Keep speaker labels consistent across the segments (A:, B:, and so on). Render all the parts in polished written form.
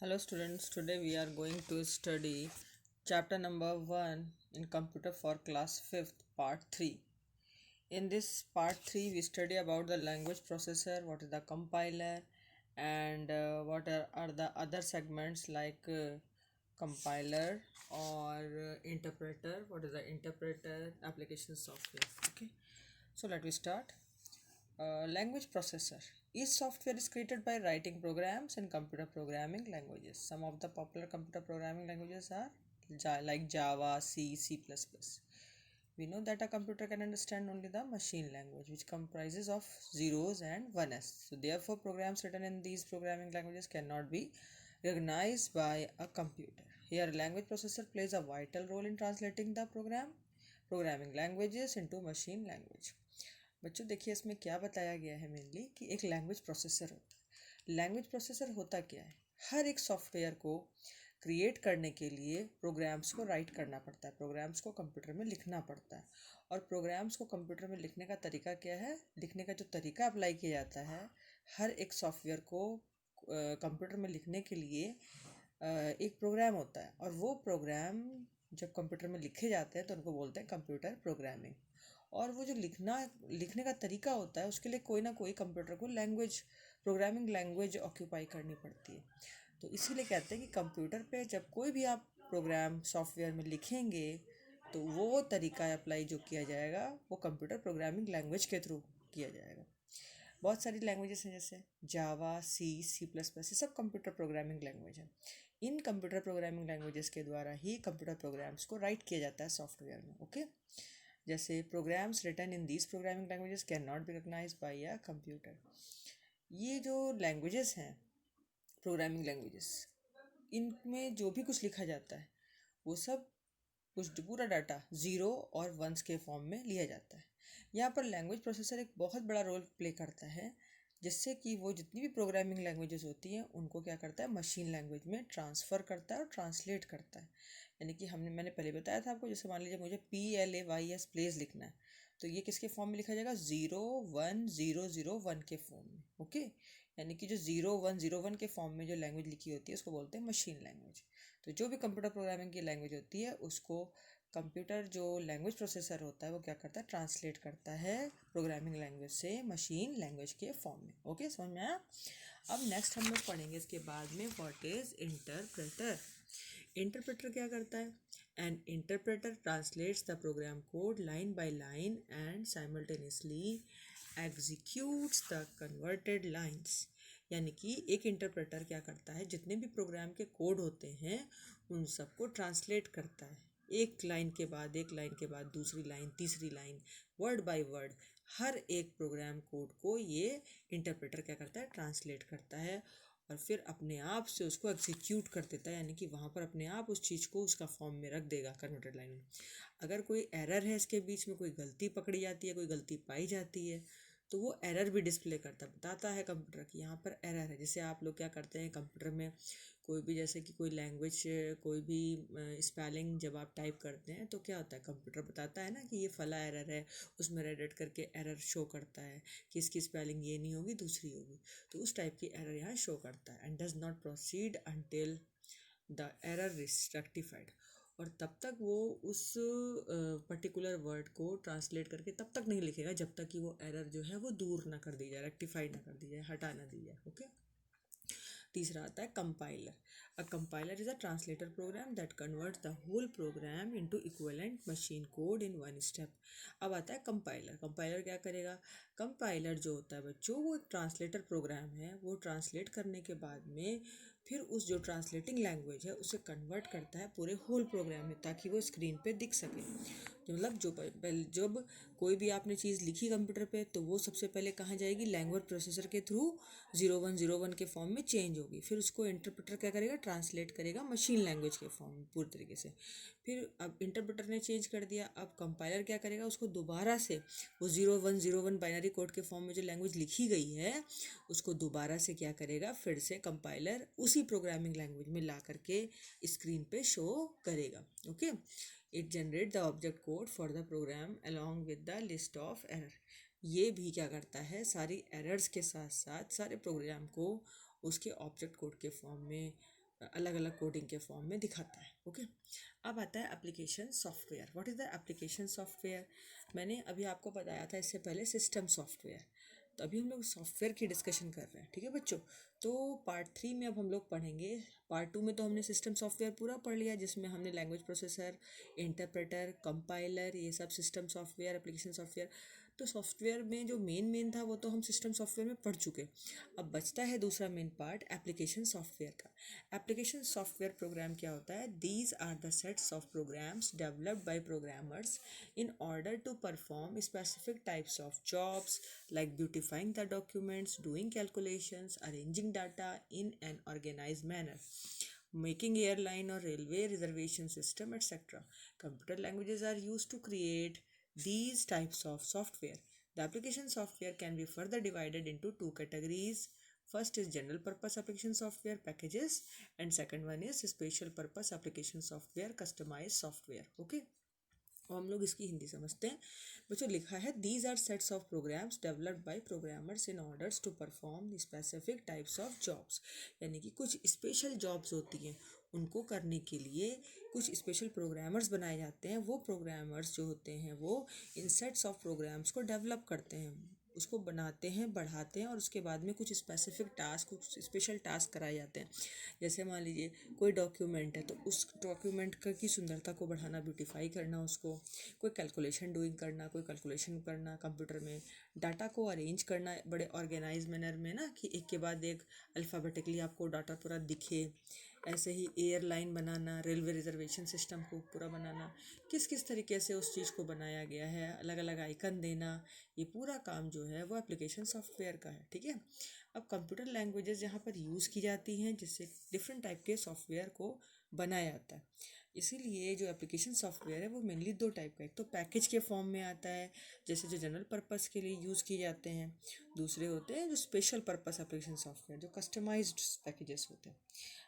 A: Hello students, today we are going to study chapter number 1 in computer for class 5th part 3. In this part 3 we study about the language processor, what is the compiler and what are the other segments like compiler or interpreter, what is the interpreter, application software. Okay, so let me start. Language processor. Each software is created by writing programs in computer programming languages. Some of the popular computer programming languages are like Java, C, C++. We know that a computer can understand only the machine language, which comprises of zeros and ones. So therefore, programs written in these programming languages cannot be recognized by a computer. Here, language processor plays a vital role in translating the programming languages into machine language. बच्चों देखिए इसमें क्या बताया गया है mainly कि एक language processor होता है। लैंग्वेज प्रोसेसर होता क्या है? हर एक सॉफ्टवेयर को क्रिएट करने के लिए प्रोग्राम्स को राइट करना पड़ता है, प्रोग्राम्स को कंप्यूटर में लिखना पड़ता है। और प्रोग्राम्स को कंप्यूटर में लिखने का तरीका क्या है? लिखने का जो तरीका अप्लाई किया जाता है हर एक सॉफ्टवेयर को कंप्यूटर में लिखने के लिए एक प्रोग्राम होता है, और वो प्रोग्राम जब कंप्यूटर में लिखे जाते हैं तो उनको बोलते हैं कंप्यूटर प्रोग्रामिंग। और वो जो लिखने का तरीका होता है उसके लिए कोई ना कोई कंप्यूटर को लैंग्वेज, प्रोग्रामिंग लैंग्वेज ऑक्यूपाई करनी पड़ती है। तो इसीलिए कहते हैं कि कंप्यूटर पे जब कोई भी आप प्रोग्राम सॉफ्टवेयर में लिखेंगे तो वो तरीका अप्लाई जो किया जाएगा वो कंप्यूटर प्रोग्रामिंग लैंग्वेज के थ्रू किया जाएगा। बहुत सारी लैंग्वेजेस हैं जैसे जावा, सी, सी प्लस प्लस, ये सब कंप्यूटर प्रोग्रामिंग लैंग्वेज है। इन कंप्यूटर प्रोग्रामिंग लैंग्वेजेस के द्वारा ही कंप्यूटर प्रोग्राम्स को राइट किया जाता है सॉफ्टवेयर में। ओके, जैसे programs written in these programming languages can not be recognised by a computer. ये जो लैंग्वेजेस हैं प्रोग्रामिंग लैंग्वेजेस, इनमें जो भी कुछ लिखा जाता है वो सब कुछ पूरा डाटा ज़ीरो और वंस के फॉर्म में लिया जाता है। यहाँ पर लैंग्वेज प्रोसेसर एक बहुत बड़ा रोल प्ले करता है, जिससे कि वो जितनी भी प्रोग्रामिंग लैंग्वेजेस होती हैं उनको क्या करता है, मशीन लैंग्वेज में ट्रांसफ़र करता है और ट्रांसलेट करता है। यानी कि मैंने पहले बताया था आपको, जैसे मान लीजिए मुझे PLAYS प्लेस लिखना है तो ये किसके फॉर्म में लिखा जाएगा? 0 1 0 0 1 के फॉर्म में। ओके, यानी कि जो 0 1 0 1 के फॉर्म में जो लैंग्वेज लिखी होती है उसको बोलते हैं मशीन लैंग्वेज। तो जो भी कंप्यूटर प्रोग्रामिंग की लैंग्वेज होती है उसको कंप्यूटर जो लैंग्वेज प्रोसेसर होता है वो क्या करता है, ट्रांसलेट करता है प्रोग्रामिंग लैंग्वेज से मशीन लैंग्वेज के फॉर्म में। ओके, समझ में आया? अब नेक्स्ट हम लोग पढ़ेंगे इसके बाद में व्हाट इज इंटरप्रेटर। इंटरप्रेटर क्या करता है? An interpreter translates the program code line by line and simultaneously executes the converted lines. यानी कि एक इंटरप्रेटर क्या करता है, जितने भी प्रोग्राम के कोड होते हैं उन सबको ट्रांसलेट करता है, एक लाइन के बाद एक लाइन के बाद दूसरी लाइन, तीसरी लाइन, वर्ड बाय वर्ड हर एक प्रोग्राम कोड को ये इंटरप्रेटर क्या करता है, ट्रांसलेट करता है और फिर अपने आप से उसको एग्जीक्यूट कर देता है। यानी कि वहाँ पर अपने आप उस चीज़ को उसका फॉर्म में रख देगा कन्वर्टेड लाइन में। अगर कोई एरर है, इसके बीच में कोई गलती पकड़ी जाती है, कोई गलती पाई जाती है, तो वो एरर भी डिस्प्ले करता, बताता है कंप्यूटर कि यहाँ पर एरर है। जैसे आप लोग क्या करते हैं कंप्यूटर में, कोई भी जैसे कि कोई लैंग्वेज, कोई भी स्पेलिंग जब आप टाइप करते हैं तो क्या होता है, कंप्यूटर बताता है ना कि ये फला एरर है, उसमें रेड रेड करके एरर शो करता है कि इसकी स्पेलिंग ये नहीं होगी, दूसरी होगी। तो उस टाइप की एरर यहाँ शो करता है। And does not proceed until the error is rectified. और तब तक वो उस पर्टिकुलर वर्ड को ट्रांसलेट करके तब तक नहीं लिखेगा जब तक कि वो एरर जो है वो दूर ना कर दी जाए, रेक्टिफाई ना कर दी जाए, हटा ना दी जाए। ओके, तीसरा आता है compiler. A compiler is a translator program that converts the whole program into equivalent machine code in one step. अब आता है कंपाइलर। कंपाइलर क्या करेगा? कंपाइलर जो होता है बच्चों, वो एक ट्रांसलेटर प्रोग्राम है। वो ट्रांसलेट करने के बाद में फिर उस जो ट्रांसलेटिंग लैंग्वेज है उसे कन्वर्ट करता है पूरे होल प्रोग्राम में, ताकि वो स्क्रीन पे दिख सके। तो मतलब जब कोई भी आपने चीज़ लिखी कंप्यूटर पे तो वो सबसे पहले कहाँ जाएगी, लैंग्वेज प्रोसेसर के थ्रू 0 1 0 1 के फॉर्म में चेंज होगी। फिर उसको इंटरप्रेटर क्या करेगा, ट्रांसलेट करेगा मशीन लैंग्वेज के फॉर्म में पूरी तरीके से। फिर अब इंटरप्रेटर ने चेंज कर दिया, अब कंपाइलर क्या करेगा, उसको दोबारा से वो 0 1 0 1 बाइनरी कोड के फॉर्म में जो लैंग्वेज लिखी गई है उसको दोबारा से क्या करेगा, फिर से कंपाइलर उसी प्रोग्रामिंग लैंग्वेज में ला करके स्क्रीन पे शो करेगा। Okay, it generate the object code for the program along with the list of error. ये भी क्या करता है, सारी एरर्स के साथ साथ सारे प्रोग्राम को उसके ऑब्जेक्ट कोड के फॉर्म में अलग अलग कोडिंग के फॉर्म में दिखाता है। ओके, अब आता है application software. What is the application software? मैंने अभी आपको बताया था इससे पहले सिस्टम सॉफ्टवेयर, तो अभी हम लोग सॉफ्टवेयर की डिस्कशन कर रहे हैं। ठीक है बच्चों, तो पार्ट 3 में अब हम लोग पढ़ेंगे। पार्ट 2 में तो हमने सिस्टम सॉफ्टवेयर पूरा पढ़ लिया, जिसमें हमने लैंग्वेज प्रोसेसर, इंटरप्रेटर, कंपाइलर, ये सब सिस्टम सॉफ्टवेयर, एप्लीकेशन सॉफ्टवेयर। तो सॉफ्टवेयर में जो मेन था वो तो हम सिस्टम सॉफ्टवेयर में पढ़ चुके। अब बचता है दूसरा मेन पार्ट, एप्लीकेशन सॉफ्टवेयर का। एप्लीकेशन सॉफ्टवेयर प्रोग्राम क्या होता है? These are the sets of programs developed by programmers in order to perform specific types of jobs like beautifying the documents, doing calculations, arranging data in an organized manner, making airline or railway reservation system, etc. Computer languages are used to create these types of software. The application software can be further divided into two categories. First is general purpose application software packages, and second one is special purpose application software customized software. Okay, और हम लोग इसकी हिंदी समझते हैं। बच्चों लिखा है these are sets of programs developed by programmers in orders to perform specific types of jobs, यानी कि कुछ स्पेशल जॉब्स होती हैं, उनको करने के लिए कुछ स्पेशल प्रोग्रामर्स बनाए जाते हैं। वो प्रोग्रामर्स जो होते हैं वो इन सेट्स ऑफ प्रोग्राम्स को डेवलप करते हैं, उसको बनाते हैं, बढ़ाते हैं, और उसके बाद में कुछ स्पेसिफिक टास्क, कुछ स्पेशल टास्क कराए जाते हैं। जैसे मान लीजिए कोई डॉक्यूमेंट है, तो उस डॉक्यूमेंट की सुंदरता को बढ़ाना, ब्यूटीफाई करना उसको, कोई कैलकुलेशन डूइंग करना, कोई कैलकुलेशन करना कंप्यूटर में, डाटा को अरेंज करना बड़े ऑर्गेनाइज मैनर में ना, कि एक के बाद एक अल्फ़ाबेटिकली आपको डाटा पूरा दिखे। ऐसे ही एयरलाइन बनाना, रेलवे रिजर्वेशन सिस्टम को पूरा बनाना, किस किस तरीके से उस चीज़ को बनाया गया है, अलग अलग आइकन देना, ये पूरा काम जो है वो एप्लीकेशन सॉफ्टवेयर का है। ठीक है, अब कंप्यूटर लैंग्वेजेस यहाँ पर यूज़ की जाती हैं जिससे डिफरेंट टाइप के सॉफ्टवेयर को बनाया जाता है। इसीलिए जो एप्लीकेशन सॉफ्टवेयर है वो मेनली दो टाइप का, एक तो पैकेज के फॉर्म में आता है, जैसे जो जनरल पर्पस के लिए यूज़ किए जाते हैं। दूसरे होते हैं जो स्पेशल पर्पस एप्लीकेशन सॉफ्टवेयर, जो कस्टमाइज्ड पैकेजेस होते हैं।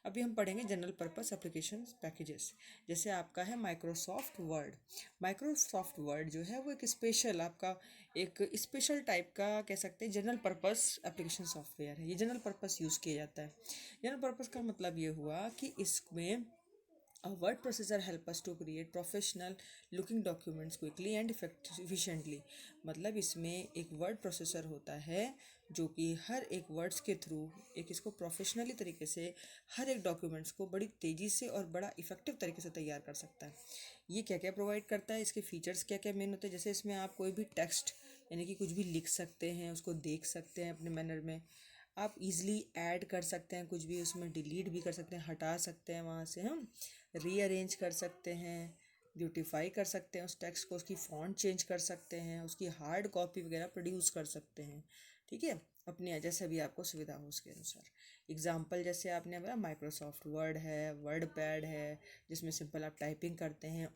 A: अभी हम पढ़ेंगे जनरल पर्पस एप्लीकेशन पैकेजेस। जैसे आपका है माइक्रोसॉफ्ट वर्ड। माइक्रोसॉफ्ट वर्ड जो है वो एक स्पेशल आपका, एक स्पेशल टाइप का कह सकते हैं जनरल पर्पस एप्लीकेशन सॉफ्टवेयर है। ये जनरल पर्पस यूज़ किया जाता है। जनरल पर्पस का मतलब ये हुआ कि इसमें A word processor help us to create professional looking documents quickly and efficiently। मतलब इसमें एक वर्ड प्रोसेसर होता है जो कि हर एक वर्ड्स के थ्रू एक इसको प्रोफेशनली तरीके से हर एक डॉक्यूमेंट्स को बड़ी तेज़ी से और बड़ा इफेक्टिव तरीके से तैयार कर सकता है। ये क्या क्या प्रोवाइड करता है, इसके फीचर्स क्या क्या मेन होते हैं? जैसे इसमें आप कोई भी टेक्स्ट यानी कि कुछ भी लिख सकते हैं, उसको देख सकते हैं अपने मैनर में, आप इजीली ऐड कर सकते हैं कुछ भी, उसमें डिलीट भी कर सकते हैं, हटा सकते हैं वहाँ से, हम रीअरेंज कर सकते हैं, ब्यूटीफाई कर सकते हैं उस टेक्स्ट को, उसकी फ़ॉन्ट चेंज कर सकते हैं, उसकी हार्ड कॉपी वगैरह प्रोड्यूस कर सकते हैं। ठीक है, अपने जैसे भी आपको सुविधा हो उसके अनुसार। एग्जाम्पल जैसे आपने बोला माइक्रोसॉफ्ट वर्ड है, वर्ड पैड है, जिसमें सिंपल आप टाइपिंग करते हैं,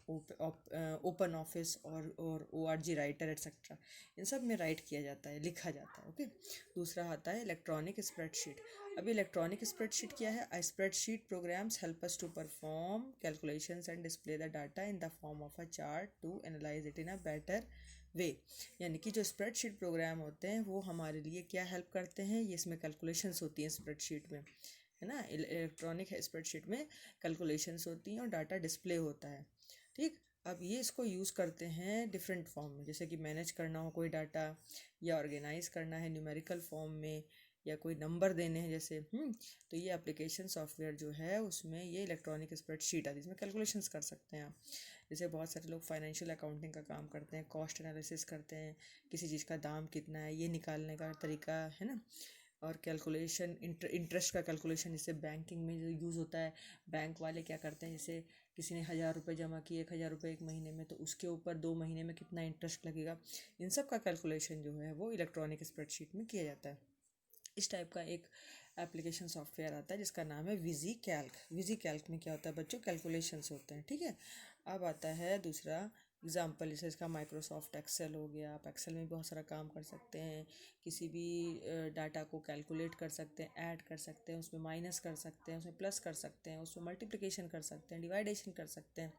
A: ओपन ऑफिस और ORG राइटर एट्सेट्रा, इन सब में राइट किया जाता है, लिखा जाता है। ओके, दूसरा आता है इलेक्ट्रॉनिक स्प्रेडशीट। अब इलेक्ट्रॉनिक स्प्रेडशीट क्या है? A spreadsheet programs help us to perform calculations and display the data in the form of a chart to analyze it in a better way। यानी कि जो स्प्रेडशीट प्रोग्राम होते हैं वो हमारे लिए क्या हेल्प करते हैं? ये इसमें कैलकुलेशंस होती हैं स्प्रेडशीट में, है ना। इलेक्ट्रॉनिक स्प्रेडशीट में कैलकुलेशंस होती हैं और डाटा डिस्प्ले होता है। ठीक, अब ये इसको यूज़ करते हैं डिफरेंट फॉर्म में, जैसे कि मैनेज करना हो कोई डाटा, या ऑर्गेनाइज करना है न्यूमेरिकल फॉर्म में, या कोई नंबर देने हैं जैसे, तो ये एप्लीकेशन सॉफ्टवेयर जो है उसमें ये इलेक्ट्रॉनिक स्प्रेडशीट आती है, इसमें कैलकुलेशंस कर सकते हैं आप। जैसे बहुत सारे लोग फाइनेंशियल अकाउंटिंग का काम करते हैं, कॉस्ट एनालिसिस करते हैं, किसी चीज़ का दाम कितना है ये निकालने का तरीका है ना, और कैलकुलेशन इंटरेस्ट का कैलकुलेशन जैसे बैंकिंग में जो यूज़ होता है। बैंक वाले क्या करते हैं, जैसे किसी ने 1,000 रुपये जमा किए, 1,000 रुपये एक महीने में, तो उसके ऊपर 2 महीने में कितना इंटरेस्ट लगेगा, इन सब का कैलकुलेशन जो है वो इलेक्ट्रॉनिक स्प्रेडशीट में किया जाता है। इस टाइप का एक एप्लीकेशन सॉफ्टवेयर आता है जिसका नाम है विजी कैल्क। विजी कैल्क में क्या होता है बच्चों? कैलकुलेशंस होते हैं। ठीक है, अब आता है दूसरा एग्जाम्पल, जैसे इसका माइक्रोसॉफ्ट एक्सेल हो गया। आप एक्सेल में बहुत सारा काम कर सकते हैं, किसी भी डाटा को कैलकुलेट कर सकते हैं, ऐड कर सकते हैं, उसमें माइनस कर सकते हैं, उसमें प्लस कर सकते हैं, उसमें मल्टीप्लिकेशन कर सकते हैं, डिवाइडेशन कर सकते हैं।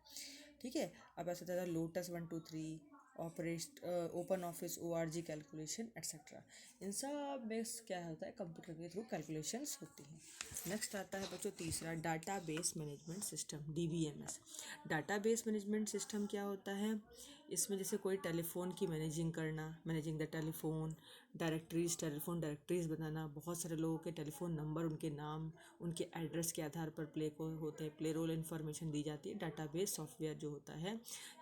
A: ठीक है, अब ऐसा होता है Lotus 1 2 3 open office, ORG calculation etcetera. इन सब में क्या होता है, कंप्यूटर के थ्रू कैलकुलेशंस होती हैं। नेक्स्ट आता है बच्चों तीसरा, database management system, DBMS। Database management system क्या होता है, इसमें जैसे कोई टेलीफोन की मैनेजिंग करना, managing the telephone, telephone directories बनाना, बहुत सारे लोगों के टेलीफोन नंबर, उनके नाम, उनके एड्रेस के आधार पर प्ले को होते हैं, प्ले रोल इन्फॉर्मेशन दी जाती है। डाटाबेस सॉफ्टवेयर जो होता है,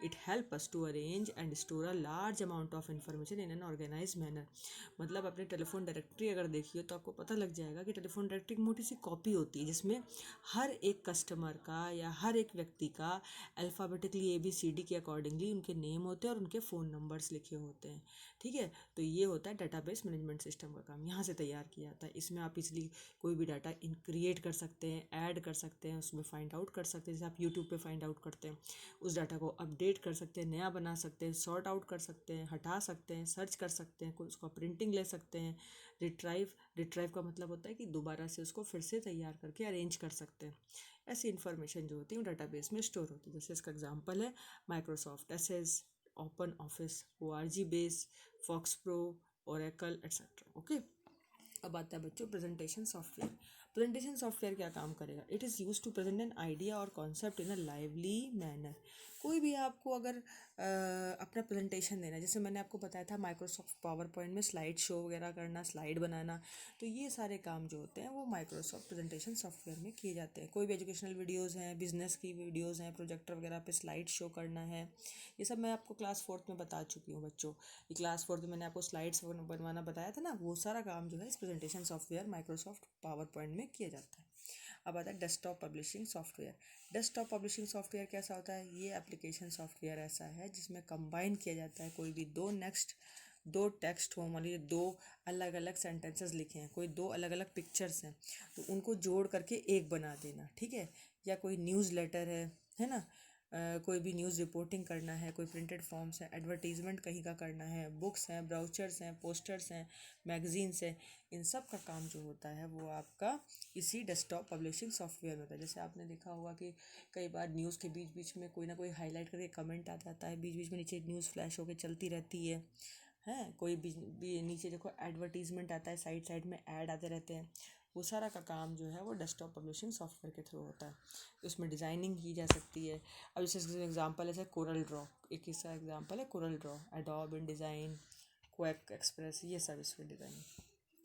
A: it help us to arrange and store a large amount of information in an organise manner. मतलब अपने टेलीफोन डायरेक्टरी अगर देखिए तो आपको पता लग जाएगा कि टेलीफोन डायरेक्टरी एक मोटी सी कॉपी होती है जिसमें हर एक कस्टमर का या हर एक व्यक्ति का अल्फ़ाबेटिकली ABCD के अकॉर्डिंगली उनके नेम होते हैं और उनके फ़ोन नंबर्स लिखे होते हैं। ठीक है, तो ये होता है डाटाबेस मैनेजमेंट सिस्टम का काम, यहाँ से तैयार किया जाता है। इसमें आप इसलिए कोई भी डाटा क्रिएट कर सकते हैं, ऐड कर सकते हैं, उसमें फाइंड आउट कर सकते हैं, जैसे आप यूट्यूब पे फाइंड आउट करते हैं, उस डाटा को अपडेट कर सकते हैं, नया बना सकते हैं, सॉर्ट आउट कर सकते हैं, हटा सकते हैं, सर्च कर सकते हैं, कोई उसका प्रिंटिंग ले सकते हैं। रिट्राइव का मतलब होता है कि दोबारा से उसको फिर से तैयार करके अरेंज कर सकते हैं। ऐसी इन्फॉर्मेशन जो होती है वो डाटाबेस में स्टोर होती है। जैसे इसका एग्जांपल है Microsoft Access, Open office, ORG base, Fox Pro, Oracle etcetera. Okay, अब आता है बच्चों प्रेजेंटेशन सॉफ्टवेयर। प्रेजेंटेशन सॉफ्टवेयर क्या काम करेगा, it is use to present an idea और concept in a lively manner. कोई भी आपको अगर अपना प्रेजेंटेशन देना है, जैसे मैंने आपको बताया था माइक्रोसॉफ्ट पावर पॉइंट में स्लाइड शो वगैरह करना, स्लाइड बनाना, तो ये सारे काम जो होते हैं वो माइक्रोसॉफ्ट प्रेजेंटेशन सॉफ्टवेयर में किए जाते हैं। कोई भी एजुकेशनल वीडियोज़ हैं, बिजनेस की वीडियोज़ हैं, प्रोजेक्टर वगैरह पे स्लाइड शो करना है, ये सब मैं आपको क्लास 4th में बता चुकी हूँ बच्चों। ये क्लास 4th में मैंने आपको स्लाइड्स बनवाना बताया था ना, वो सारा काम जो है इस presentation software Microsoft power point में किया जाता है। अब आता है desktop publishing software. Desktop publishing software कैसा होता है, ये एप्लीकेशन सॉफ्टवेयर ऐसा है जिसमें कंबाइन किया जाता है कोई भी दो टेक्स्ट हो, मान लीजिए दो अलग अलग सेंटेंसेस लिखे हैं, कोई दो अलग अलग पिक्चर्स हैं, तो उनको जोड़ करके एक बना देना। ठीक है, या कोई न्यूज़ लेटर है ना, कोई भी न्यूज़ रिपोर्टिंग करना है, कोई प्रिंटेड फॉर्म्स है, एडवर्टीजमेंट कहीं का करना है, बुक्स हैं, ब्राउचर्स हैं, पोस्टर्स हैं, मैगजीन्स हैं, इन सब का काम जो होता है वो आपका इसी डेस्कटॉप पब्लिशिंग सॉफ्टवेयर में होता है। जैसे आपने देखा होगा कि कई बार न्यूज़ के बीच बीच में कोई ना कोई हाईलाइट करके कमेंट आ जाता है, बीच बीच में नीचे न्यूज़ फ्लैश होकर चलती रहती है। कोई भी नीचे देखो एडवर्टीजमेंट आता है, साइड साइड में ऐड आते रहते हैं, वो सारा का काम जो है वो डेस्कटॉप पब्लिशिंग सॉफ्टवेयर के थ्रू होता है। उसमें डिज़ाइनिंग की जा सकती है। अब जैसे एग्जांपल है कोरल ड्रॉ, एक इसका एग्जांपल है कोरल ड्रॉ, एडोब इन डिज़ाइन, क्वेक एक्सप्रेस, ये सब इसके डिज़ाइन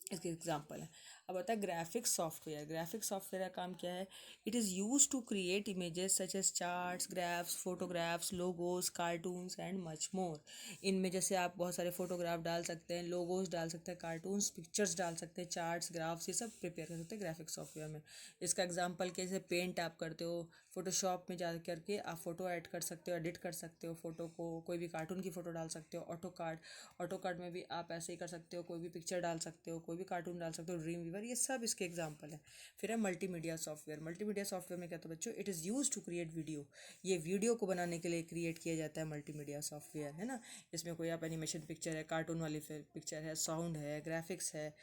A: इसके एग्जांपल है। अब आता है ग्राफिक्स सॉफ्टवेयर। ग्राफिक्स सॉफ्टवेयर का काम क्या है, it is use to create images such as charts, graphs, photographs, logos, cartoons and much more. इनमें जैसे आप बहुत सारे फोटोग्राफ डाल सकते हैं, लोगोज डाल सकते हैं, कार्टून्स पिक्चर्स डाल सकते हैं, चार्ट्स, ग्राफ्स, ये सब प्रिपेयर कर सकते हैं ग्राफिक्स सॉफ्टवेयर में। इसका एग्जाम्पल कैसे पेंट आप करते हो, फोटोशॉप में जा करके आप फोटो ऐड कर सकते हो, एडिट कर सकते हो फोटो को, कोई भी कार्टून की फ़ोटो डाल सकते हो। ऑटो कार्ड में भी आप ऐसे ही कर सकते हो, कोई भी पिक्चर डाल सकते हो, कोई भी कार्टून डाल सकते हो, ड्रीम वीवर, ये सब इसके एग्जांपल है। फिर है मल्टीमीडिया सॉफ्टवेयर। मल्टीमीडिया सॉफ्टवेयर में क्या होता है बच्चों, it is use to create video. ये वीडियो को बनाने के लिए क्रिएट किया जाता है मल्टीमीडिया सॉफ्टवेयर, है ना। इसमें कोई आप एनिमेशन पिक्चर है, कार्टून वाली पिक्चर है, साउंड है, ग्राफिक्स है,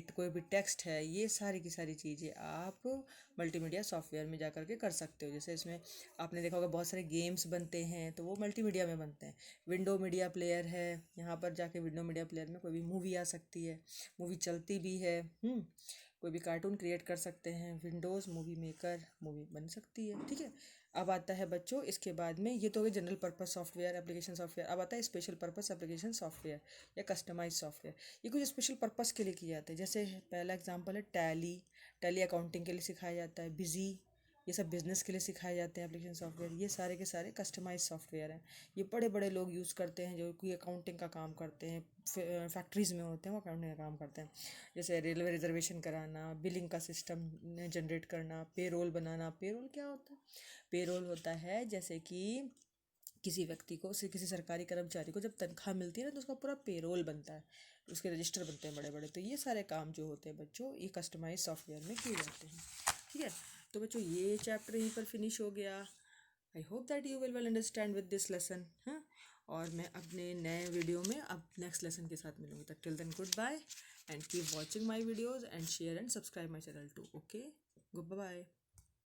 A: कोई भी टेक्स्ट है, ये सारी की सारी चीज़ें आप मल्टीमीडिया सॉफ्टवेयर में जा करके कर सकते हो। जैसे इसमें आपने देखा होगा बहुत सारे गेम्स बनते हैं, तो वो मल्टीमीडिया में बनते हैं। विंडो मीडिया प्लेयर है, यहाँ पर जाके विंडो मीडिया प्लेयर में कोई भी मूवी आ सकती है, मूवी चलती भी है। कोई भी कार्टून क्रिएट कर सकते हैं, विंडोज़ मूवी मेकर, मूवी बन सकती है। ठीक है, अब आता है बच्चों इसके बाद में, ये तो हो गया general purpose software, application software. अब आता है स्पेशल पर्पस एप्लीकेशन सॉफ्टवेयर या कस्टमाइज सॉफ्टवेयर। ये कुछ स्पेशल पर्पस के लिए किए जाते हैं। जैसे पहला एग्जांपल है टैली अकाउंटिंग के लिए सिखाया जाता है, बिजी, ये सब बिजनेस के लिए सिखाए जाते हैं एप्लीकेशन सॉफ्टवेयर। ये सारे के सारे कस्टमाइज सॉफ्टवेयर हैं। ये बड़े बड़े लोग यूज़ करते हैं जो कोई अकाउंटिंग का काम करते हैं, फैक्ट्रीज़ में होते हैं वो अकाउंटिंग का काम करते हैं। जैसे रेलवे रिजर्वेशन कराना, बिलिंग का सिस्टम जनरेट करना, पेरोल बनाना। पेरोल क्या होता है, पेरोल होता है जैसे कि किसी व्यक्ति को किसी सरकारी कर्मचारी को जब तनख्वाह मिलती है ना, तो उसका पूरा पेरोल बनता है, उसके रजिस्टर बनते हैं बड़े बड़े। तो ये सारे काम जो होते हैं बच्चों, ये कस्टमाइज सॉफ्टवेयर में किए जाते हैं। ठीक है, तो बच्चों ये चैप्टर यहीं पर फिनिश हो गया। I hope that you will understand with this lesson. हाँ, और मैं अपने नए वीडियो में अब नेक्स्ट लेसन के साथ मिलूंगी। तक till then goodbye and keep watching my videos and share and subscribe my channel too. Okay, good bye.